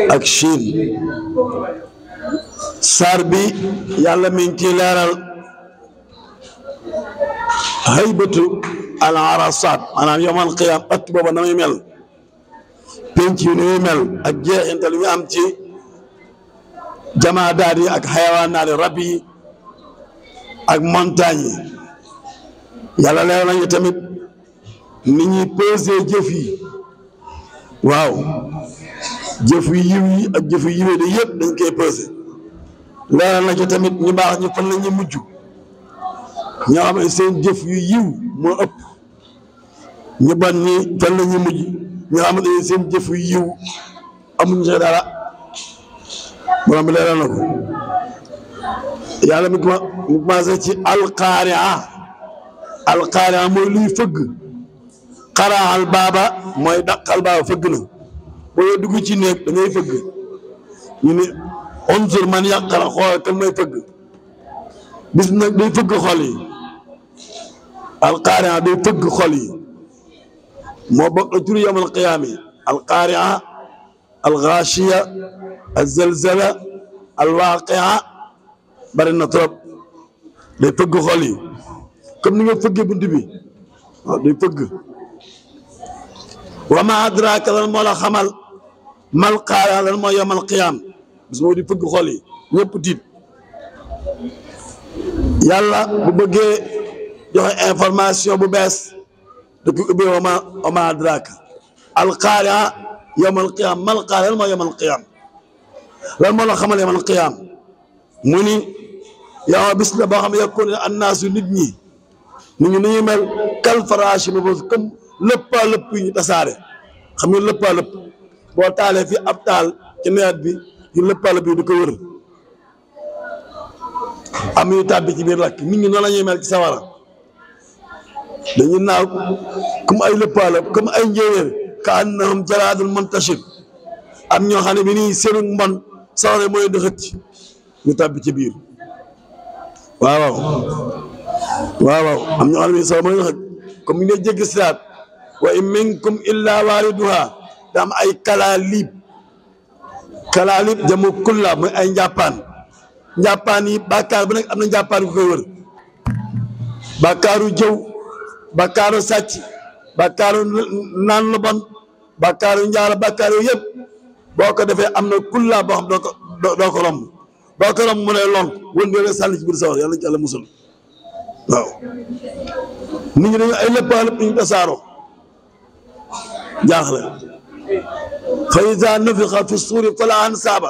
ak Chine saar bi yàlla mi ngi ciy leeral haybatu al arasat maanaam yawmal qiyaam ëtt booba na muy mel penc yi ni muy mel ak jeexintal yu am ci jamaadaat yi ak xayawaanaat yi rab yi ak montagne yi yàlla leeral nañu tamit ni ñuy pesé jëf yi waaw jëf yu yiw yi ak jëf yu yiwee de yëpp dañ koy pesé leeral nañu tamit ñu baax ñu fan la ñuy mujj ñoo xam ne seen jëf yu yiw moo ëpp ñu ban ñi fan la ñuy mujj ñoo xam ne seen jëf yu yiw amuñ ci dara borom bi leeral na ko yàlla mi commencé ci alqaaria mooy luy fëgg xaraal baaba mooy daqal baaba fëgg na boo dugg ci néeg da ngay fëgg ñu ne unsur man yàqara xool kan mooy fëgg bis nag day fëgg xol yi alqaaria day fëgg xol yi moo bokk la turu yawmal qiyaama yi alqaaria algaashiya alzalzala alwaaqia bari na trop day fëgg xol yi comme ni nga fëggee bunt bi waaw day fëgg wa ma adraaka lan moo la xamal mal qaaria lan moo yawmal qiyaam bis moo di fëgg xol yi ñëpp tiit yàlla bu bëggee joxe information bu bees da ko ubbee wa ma adraaka al qaaria yawmal qiyaam mal qaaria lan moo yawmal qiyaam lan moo la xamal yawmal qiyaam mu ni yow bis la boo xam ne yakun annaasu nit ñi ni mel kal faraashi mabsuus comme lëppaa lëpp yi ñu tasaare xam nga lëppaa lëpp boo taalee fii ab taal ci nawet bi yu lëppaa lëpp yi di ko wër am yu tàbbi ci biir lakk nit ñi noonu la ñuy mel ci sawara dañuy naaw comme ay lëppaa lëpp comme ay njéeréer ka annahum jaraadun muntashir am ñoo xam ne bi nii seenu mbon sawara mooy di xëcc ñu tàbbi ci biir waaw am ñoo xam ne sawara mooy di xëcc comme ñu ne jéggi siraat wa in minkum illa waariduha da am ay kalaalib jamu kulla mooy ay njàppaan yi bàkkaar bu nekk am na njàppaan ku koy wër bàkkaaru jëw bàkkaaru sàcc bàkkaaru naan lu bon bàkkaaru njaara bàkkaar yooyu yëpp boo ko defee am na kulla boo xam doo ko romb boo ko romb mu ne lonk wëndeel sànni ci biir sawar yàlla ci Yàlla musul waaw nit ñi dañu ay léppaa lépp ñu tasaaroo jaaxle fa iza nufixa fi suuri fala ansaaba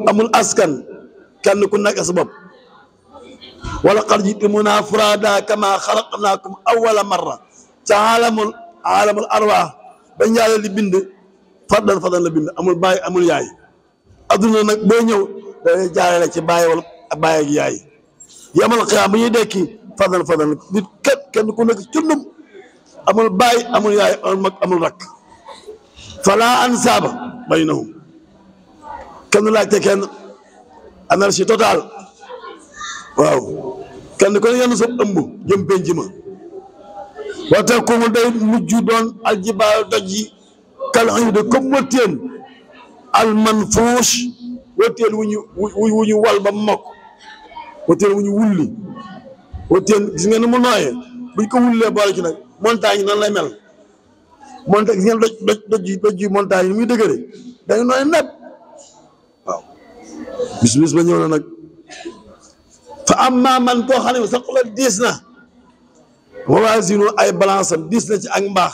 amul askan kenn ku nekk sa bopp wala qad ji'tumuunaa furaadaa kamaa xalaqnaakum awwala marra ca aalamul arwaax ba Yàlla di bind fardan la bind amul baay amul yaay adduna nag boo ñëw dangay jaarale ci baay wala baay ak yaay yamal xiyaam bu ñuy dekki fardan nit kenn ku nekk cundum amul baay amul yaay amul mag amul rakk fala ansaaba baynahum kenn laajte kenn anarchie totale waaw kenn ko yenn sa ëmb jëm penc ma waxte ku mu day mujj doon aljibaalu doj yi kal de comme wëttéen al manfuush wëttéen wu ñu wal ba mokk wëttéen wu ñu wulli wëttéen gis ngeen mu nooyee buñ ko wullee boole ci nag montagne nan lay mel montagne gis ngeen doj yi montagne yi muy dëgëre dañu nooy nepp waaw bis ba ñëw na nag fa amma man koo xam ne sa xol diis na mawaazinu ay balance am diis na ci ak mbaax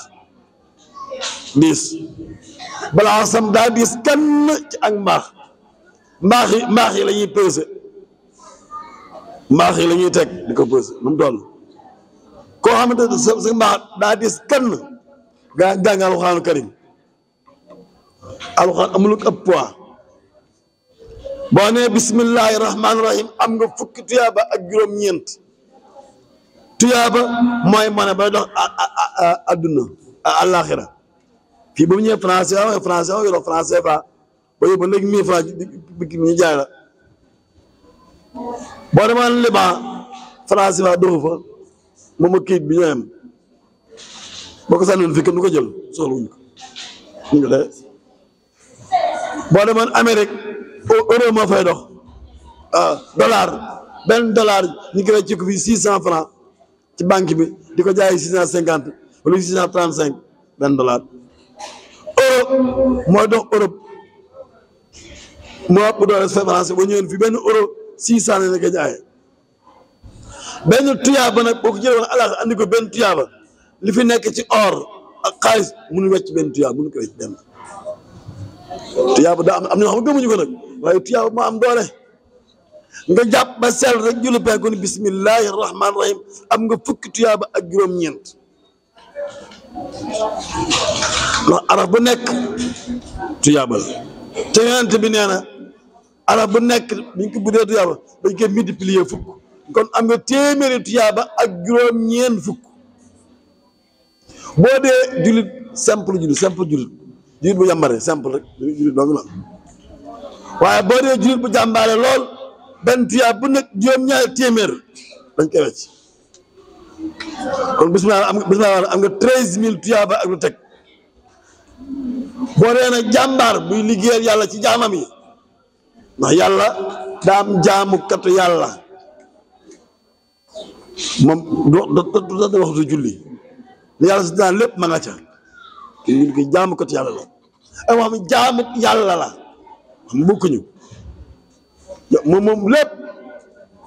diis balance am daa diis kenn ci ak mbaax yi la ñuy pesé mbaax yi la ñuy teg di ko pesé nu mu toll koo xamante ne sa mbaax daa diis kenn gaa jàng alxuraanu karim alxuraan amul ëpp poids boo nee bismillahi rahmaani rahim am nga fukki tuyaaba ak juróom-ñeent tuyaaba mooy mane bay dox adduna àllaaxira fii ba mu ñëwee français yoroo français fa ba yóbbu léegi 1000 francs bikki ñu jaay la boo demoon Liban français fa doxu fa moom ak kayit bi ñoo yem boo ko sànniwoon fii kenn du ko jël soxla wuñ ko ñu ngi dee boo demoon Amérique euro moo fay dox dollar benn dollar ñu ngi koy ci ko fii 600 francs ci banque bi di ko jaay 650 wala 635 benn dollar euro mooy dox Europe moo ëpp doole français ba ñëwoon fi benn euro 600 la ko jaayee benn tuyaaba nag boo ko jëlee woon alaaka andi ko benn tuyaaba li fi nekk ci or ak xaalis mënu wecc benn tuyaaba mënu ko wecc benn tuyaaba daa am ñoo xam ne gëmuñu ko nag waaye tuyaaba moo am doole nga jàpp ba sell rek julli penku ni bismillahi rahmaani rahim am nga fukki tuyaaba ak juróom-ñeent ndax araf bu nekk tuyaaba la te yonent bi nee na araf bu nekk biñ ko buddee tuyaaba dañ koy multiplier fukk kon am nga téeméeri tuyaaba ak juróom-ñeent fukk boo dee jullit simple jullit bu yambare simple rek jullit dong la waaye boo dee jullit bu jàmbaare lool benn tuyaaba bu nekk juróom-ñaari téeméer dañ koy wecc kon bismillah am nga 13000 tuyaaba ak lu teg boo dee nag jàmbaar buy liggéeyal yàlla ci jaamam yi ndax yàlla daa am jaamukatu yàlla moom do waxtu julli li yàlla si daan lépp ma nga ca ki ñu ko jaamukatu yàlla la ay wax mi jaamuk yàlla la xam bokkuñu moom lépp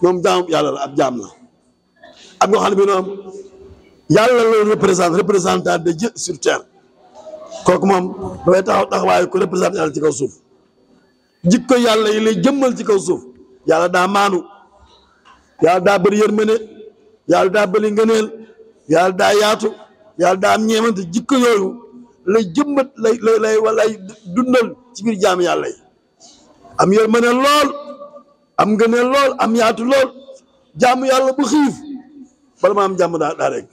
moom jaamuk yàlla la ab jaam la am nga xam ne bi noonu yàlla la représentant de Dieu sur terre kooku moom dafay taxawaayu ko représenté yàlla ci kaw suuf jikko yàlla yi lay jëmmal ci kaw suuf yàlla daa maanu yàlla daa bëri yërmande yàlla daa bëri ngëneel yàlla daa yaatu yàlla daa am ñeemante jikko yooyu lay jëmbat lay dundal ci biir jaam yàlla yi am yërmande lool am ngëneel lool am yaatu lool jaamu yàlla bu xiif bala ma am jàmm daa rek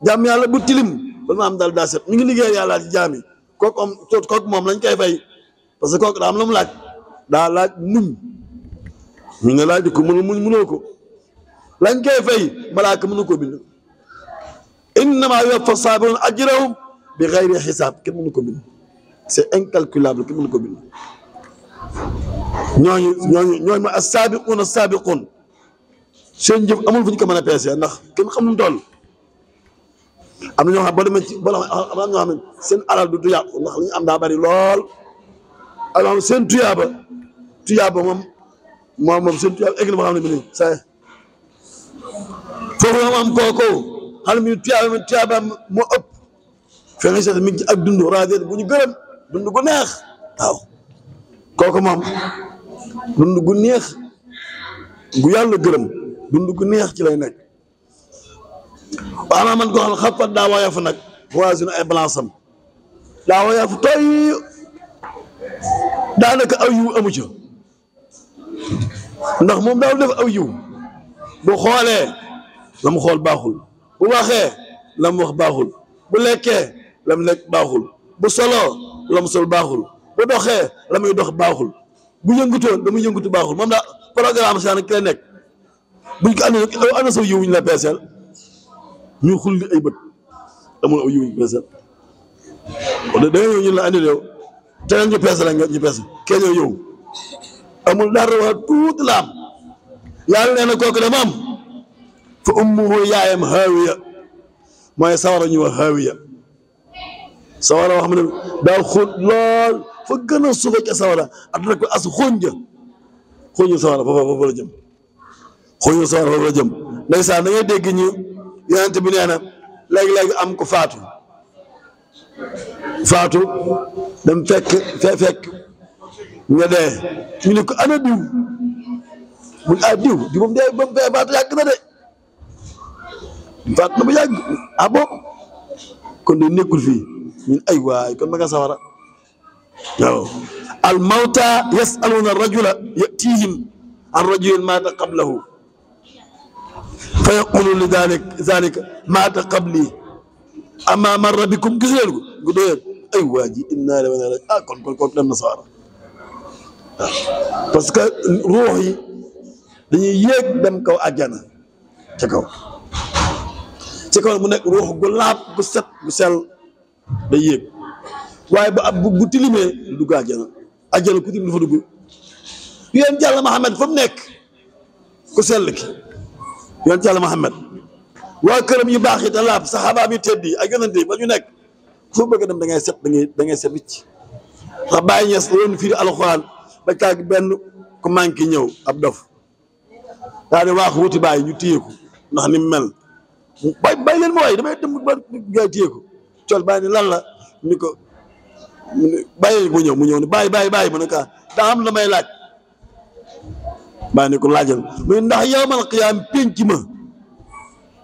jaamu yàlla bu tilim bala ma am daal daa set ñu ngi liggéey yàlla ci jaam yi kooku moom lañ koy fay parce que kooku daa am lu mu laaj daa laaj muñ ñu nga laaj ko mënoo ko lañ koy fay malaaka mënu ko bind innama yuwaffa saabirun ajrahum bi xayri xisaab kenn mënu ko bind c'est incalculable kenn mënu ko bind ñooñu ma as-saabiquun seen jëf amul fu ñu ko mën a peese ndax kenn xam nu mu toll am na ñoo xam boo demee ci am na ñoo xam ne seen alal du yàqu ndax li ñu am daa bari lool alors seen tuyaaba moom seen tuyaaba egg na ma xam ne bi nii say foofu moom am kooku xam ne mi tuyaaba moo ëpp fe nga seet mi ngi ci ak dund rajo bu ñu gërëm dund gu neex waaw kooku moom dund gu neex gu yàlla gërëm dund gu neex ci lay nekk waaw man koo xam ne xafat daa woyof nag voisine ay balance am daa woyof tooy daanaka aw yiw amu ca ndax moom daal def aw yiw bu xoolee la mu xool baaxul bu waxee la mu wax baaxul bu lekkee la mu lekk baaxul bu soloo la mu sol baaxul bu doxee la muy dox baaxul bu yëngutoo la muy yëngutu baaxul moom daal programme saa ki la nekk buñ ko andee ana saw yiw ñu la peeseel ñu xulli ay bët amul aw yiw ñu peeseel wala da nga ñëw ñu la andi yow te ñu peeseel nga ñu peeseel kee ñëw yow amul dara wax tuuti la am yàlla nee na kooku de moom fa ummuhu yaayam haawiya mooy sawara ñu wax haawiya sawara wax xam ne daa xóot lool fa gën a suufe ca sawara at rek ko as xóonja sawara foofu la jëm xóonja sawara foofu la jëm ndeysaan da ngay dégg ñu yonent bi nee na léegi-léegi am ko faatu dem fekk nga dee ñu ne ko ana diw mun diw di moom dee ba mu fee faatu yàgg na de faatu na ba yàgg bon kon de nekkul fii ñun ay waay kon ma nga sawara waaw al mawta yasaluna rajula yatihim an rajulin maata qablahu fa yaqulu li zalika maata qabli amma marra bikum gis leen ko gu doyeen ay waa ji inna lillahi wa inna ilayhi kon kooku dem na sawara waaw parce que ruux yi dañuy yéeg dem kaw àjjana ca kaw mu nekk ruux gu laab gu set gu sell day yéeg waaye bu tilimee du dugg àjjana àjjana ku tim dafa dugg yonent Yàlla Muhammad fa mu nekk ku sell ki yonent Yàlla Muhammad waa këram yu baax yi te laab saxaabaam yi tedd yi ak yonent yi ba ñu nekk foo bëgg a dem da ngay set da ngay set wicc ndax Baay Ñas loolu firi alxuraan ba caag benn ku manqué ñëw ab dof daa di waax wuti bàyyi ñu téye ko ndax ni mu mel bay leen ma waay damay dem ba gaa téye ko col bàyyi ni lan la ni ko bàyyi mu ñëw ni bàyyi mu ne ko daa am la may laaj bàyyi ni ko laajal muy ndax yawmal qiyaam pénc ma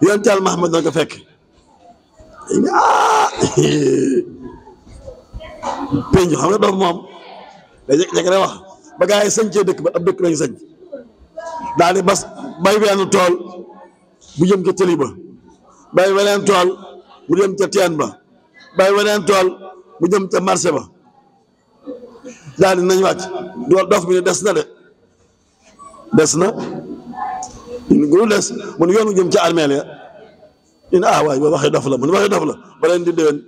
yonent Yàlla Muhammad na ko fekk pénc xam nga dof moom day jekk rek wax ba gaa yi sañcee dëkk ba ab dëkk lañ sañ daal di bas bay benn tool bu jëm ca tëli ba bay weneen tool bu jëm ca teen ba bay weneen tool bu jëm ca marché ba daal di nañ wàcc dof bi ne des na gulu des mun yoonu jëm ca armeel ya ñu ne waay ba waxee dof la mun waxee dof la ba leen di déwén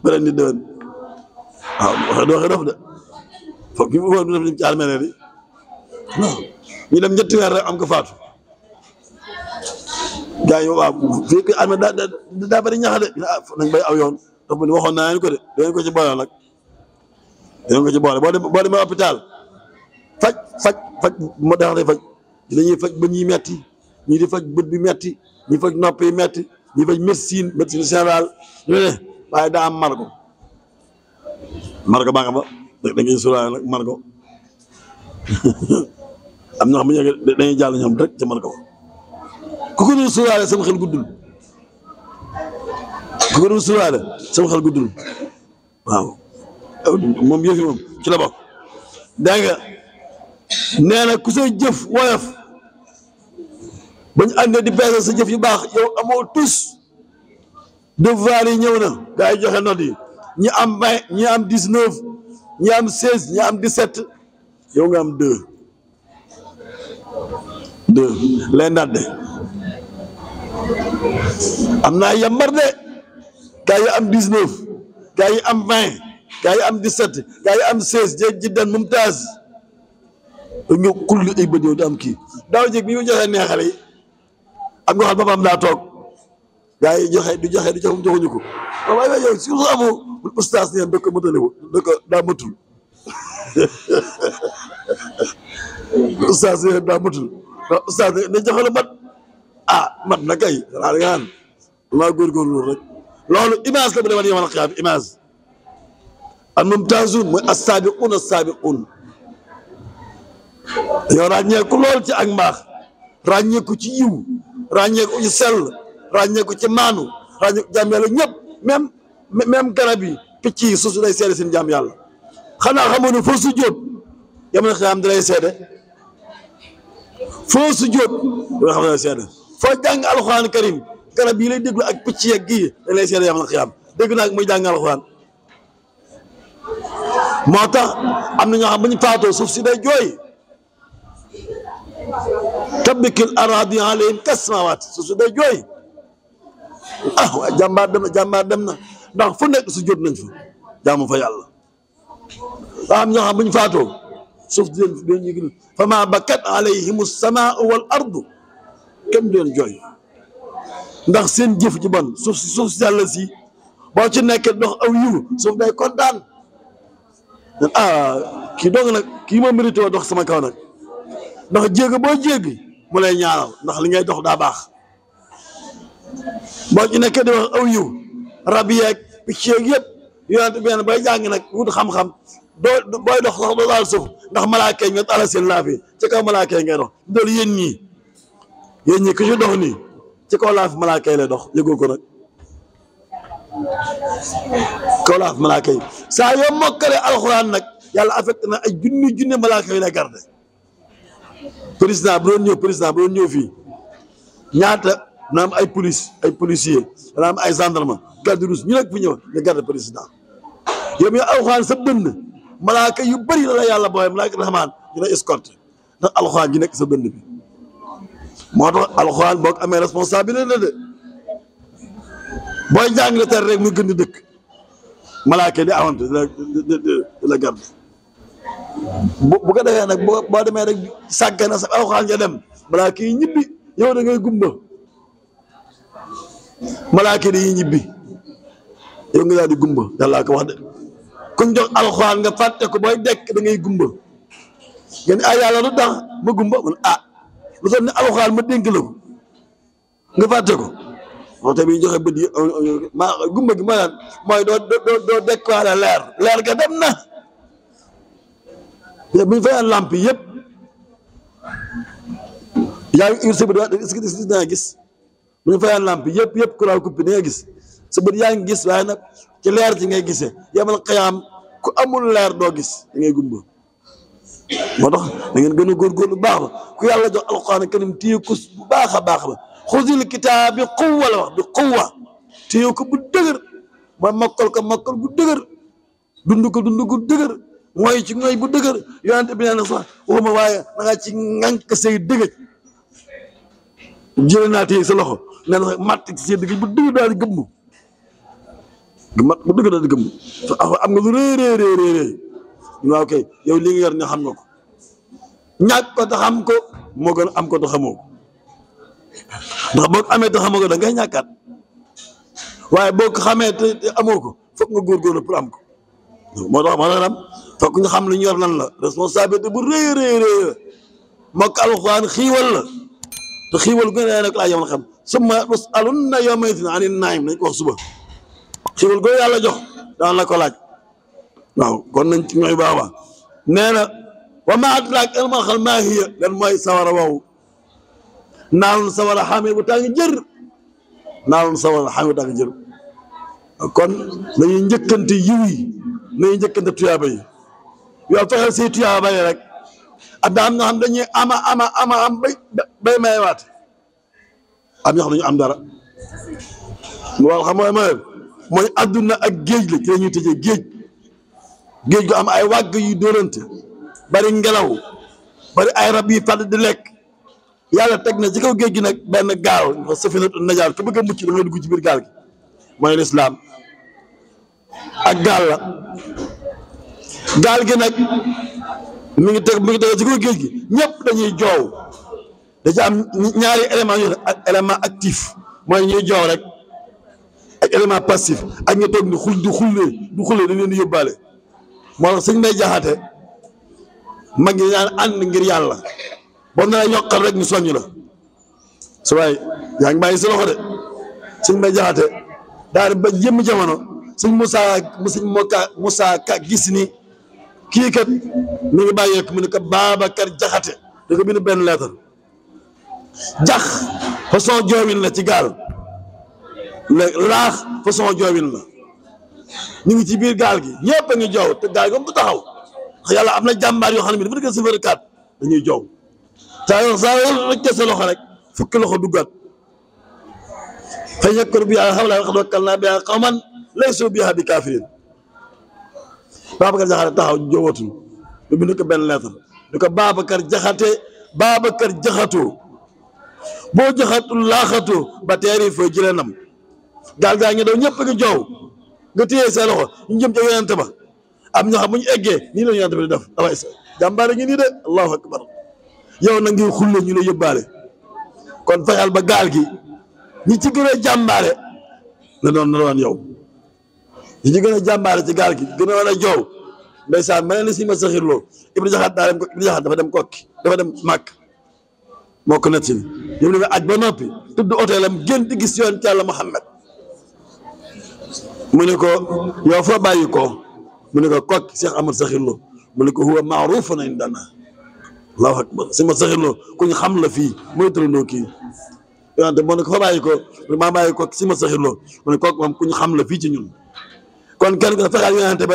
waxee dof de foog ñu foofu def dem ci armeel yi ñu dem ñetti weer rek am ko faatu gars yi waaw fii ko armée daa bëri ñax de nañ bay aw yoon dof bu ni waxoon naa leen ko de dangeen ko ci boole nag dangeen ko ci boole boo demee hôpital faj moo tax day faj dañuy faj bëñ yi metti ñii di faj bët bi metti ñi faj nopp yi metti ñi faj médecine générale ñu ne waaye daa am margo baa nga ba da ngay suraale nag margo am na xam ne dañuy jàll ñoom rek ca margo ku ko doon suraale sama xel guddul waaw moom yëfi moom ci la bokk dégg nga nee na ku say jëf woyof bañ àndee di beesal sa jëf yu baax yow amoo tus devoir yi ñëw na gaa yi joxe note yi ñi am 20 ñi am 19 ñi am 16 ñi am 17 yow nga am 2 leen daat de am naa yambar de gaa yi am 19 gaa yi am 20 gaa yi am 17 gaa yi am 16 jéeg jiddan mumtaaz nga kulli ay bët yow di am kii daaw jéeg bi ñu joxee neexale yi ak nga xam boppam daa toog gaa yi joxuñu ko waaye waaye yow si lu amoo ustaas neen da ko mëtalewu da ko daa mëtul ustaas neen daa mëtul ustaas ne joxe la mat mat na kay xanaa da nga naan maa góorgóorlu rek loolu image la bu demal yawmal qiyaam image al mumtaazuun mooy as-saabiquun yow ràññeeku lool ci ak mbaax ràññeeku ci yiw ràññeeku ci sell ràññeeku ci maanu ràññeeku jaam yàlla ñëpp même garab yi picc yi suuf day seede seen jaam yàlla xanaa xamoon ne foo su jóot yawmal qiyaam da lay seede foo su jóot yoo xam ne lay seede foo jàng alxuraan karim garab yi lay déglu ak picc yeeg gii dañ lay seede yawmal qiyaam dégg naa muy jàng alxuraan moo tax am na ñoo xam bu ñu faatoo suuf si day jooy tabbikil araadi alayhim kasmawaat suuf si day jooy waaye jàmbaar dem na ndax fu nekk su jot nañ fa jaamu fa yàlla waa am ñoo xam bu ñu faatoo suuf di leen yëgil fa ma bakat alayhim as-samaau wal ardu kenn du leen jooy ndax seen jëf ji bon suuf si yàlla si boo ci nekkee dox aw yiw suuf day kontaan kii dong nag kii ma mérité woo dox sama kaw nag ndax jéegi boo jéegi mu lay ñaanal ndax li ngay dox daa baax boo ci nekkee di wax aw yiw rab yeeg picc yeeg yëpp yonent benn bay jàng nag wut xam-xam booy dox sax doo daal suuf ndax malaaka yi nga ala seen laaf yi ci kaw malaaka yi ngay dox doolu yéen ñii ku ci dox nii ci kaw laaf malaaka yi lay dox yëgoo ko nag kaw laaf malaaka yi saa yoo mokkale alxuraan nag yàlla affecté na ay junni malaaka yi lay garde président bu doon ñëw fii ñaata na am ay policier dana am ay gendarme garde rouge ñu nekk fi ñëw nga garde président yow mi alxuraan sa dënn malaaka yu bëri la la yàlla booy malaaka rahmaan ñu la escorté ndax alxuraan ji nekk sa dënn bi moo tax alxuraan boo ko amee responsabilité la de booy jàng la tere rek muy gën di dëkk malaaka di awante di la garde bu ko defee nag boo demee rek sàggana sa alxuraan nga dem malaaka yi ñibbi yow da ngay gumba malaaka yi ñibbi yow nga daal di gumba yàllaa ko wax de kuñ jox alxuraan nga fàtte ko booy dekk da ngay gumba ngeen ay yàlla lu tax ma gumba man lu tax ne alxuraan ma dénk la ko nga fàtte ko moo tax bi joxe bët yi gumba gi mooy lan mooy doo dekkaale leer ga dem na bu ñu fayal lamp yëpp yaa ngi ur sa bët est-ce que gis bu ñu fayal lamp yëpp courant coupé da nga gis sa bët yaa ngi gis waaye nag ci leer ci ngay gisee yemal xayaam ku amul leer doo gis da ngay gumba moo tax da ngeen gën a góorgóorlu baax la ku yàlla jox alxuraan karim téye ko bu baax a baax la xuzil kitaab bi quwwa la wax bi quwwa téye ko bu dëgër mooy mokkal bu dëgër dund ko gu dëgër mooy ci mooy bu dëgër yonent bi nee na sax waxuma waaye da nga ci ŋànk say dëgëj jëlee naa téye sa loxo nee na sax matt ci say dëgëj bu dëgër daal di gëmm mat bu dëgër daal di gëmm am nga lu réeréeréeréer waaw kay yow li nga yor ne xam nga ko ñàkk ko te xam ko moo gën am ko te xamoo ko ndax boo ko amee te xamoo ko da ngay ñàkkaat waaye boo ko xamee te amoo ko foog nga góorgóorlu pour am ko moo tax maanaam foog nga xam lu ñu yor lan la responsabilité bu rëy mokk alxuraan xiiwal la te xiiwal gu ne nag laa yomal xam summa tusalunna yawma idin ani naim nañ ko wax suba xiiwal goo yàlla jox daan la ko laaj waaw kon nañ ci ñooy baax nee na wa ma adraaka maa hiya lan mooy sawara woowu naaloon sawara xamee bu tàng jër naaloon sawara xamee bu tàng jër kon nañuy njëkkante yiw yi nañuy njëkkante tuyaaba yi yow fexeel say tuyaaba yi rek ak daa am ñoo xam dañuy am bay mayewaat am ñoo xam dañu am dara loolu xam mooy adduna ak géej la ci la ñuy tëjee géej gu am ay wàgg yu dóorante bari ngelaw bari ay rab yi fàdd di lekk yàlla teg na ci kaw géej gi nag benn gaal safinatu najaat ku bëgg a mucc da ngay dugg ci biir gaal gi mooy lislaam ak gaal la gaal gi nag mi ngi teg ci kaw géej gi ñëpp dañuy joow da ci am ñaari élément yu ak élément actif mooy ñuy joow rek ak élément passif ak ñu toog ni du xullee dañ leen di yóbbaale moo tax sëñ Mbay Jaxate mag ñi daan ànd ngir yàlla boo na la yokkal rek ñu soññ la su waay yaa ngi bàyyi sa loxo de sëñ Mbay Jaxate daal ba jëmm jamono sëñ Moussa Ka gis ni kii kat mi ngi bàyyeeku mu ne ko Babacar Jaxate da ko bind benn lettre jax façon joowin la ci gaal laax façon joowin la ñu ngi ci biir gaal gi ñëpp a ngi joow te gaal gi moom du taxaw ndax yàlla am na jàmbaar yoo xam ne dafa nekk safari kaat dañuy joow saa yoo rek sa loxo rek fukki loxo duggaat xëy na kër bi yàlla xam laa wax wakkal naa bi qawman laysu bihaa bi kaafiriin Babacar Jaxate taxaw joowatul lu bind ko benn lettre di ko Babacar jaxatoo boo jaxatul laaxatoo ba teeri fooy jëlee nam gaal gaa ngi daw ñëpp a ngi joow nga téye sa loxo ñu jëm ca yonent ba am ñoo xam bu ñu eggee nii la yonent ba di def away sa jàmbaare ngi nii de allahu akbar yow na ngi xulle ñu lay yóbbaale kon fexeel ba gaal gi ñi ci gën a jàmbaare na doon yow ñi ci gën a jàmbaare ci gaal gi gën a war a joow ndeysaan ma ne si ma saxirloo Ibra Jaxate daa dem ko Ibra Jaxate dafa dem kokki dafa dem màkk moo ko net si yow ne aj ba noppi tudd hôtelam gën di gis yoon ci Yàlla Muhammad mu ne ko yow foo bàyyi ko mu ne ko kokki Cheikh Ahmad Saxirloo mu ne ko huwa maarufun indana allahu akbar si ma saxirloo ku ñu xam la fii mooy tërandoo kii yonente moo ne ko foo bàyyi ko maa bàyyi ko si ma saxirloo mu ne kooku moom ku ñu xam la fii ci ñun kon kenn ko fexeel yonente ba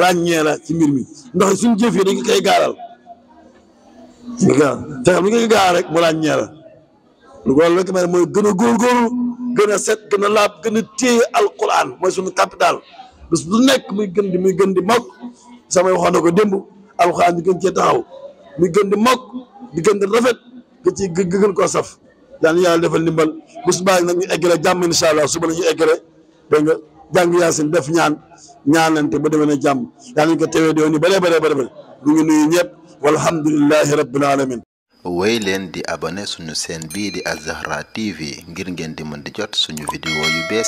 ràññee la ci mbir mi ndax suñu jëf yi dañ ko koy gaaral fexeel bu ñu koy gaar rek mu ràññee la loolu rek mooy gën a góorgóorlu gën a set gën a laab gën a téye alquran mooy suñu capital bés bu nekk muy gën di mokk samay waxoon na ko démb alquran di gën cee taxaw muy gën di mokk di gën di rafet nga ci gën koo saf daan yàlla defal ndimbal bu subaa nag ñu eggale jàmm incha allah suba la ñu eggale dégg nga jàng yaasin def ñaanante ba demee na jàmm yaa nañ ko tewee doon ni bare ñu ngi nuyu ñëpp walhamdulillahi rabbil alamin. wéy leen di abonné suñu chaîne bii di Az-Zahra TV ngir ngeen di mën di jot suñu vidéo yu bees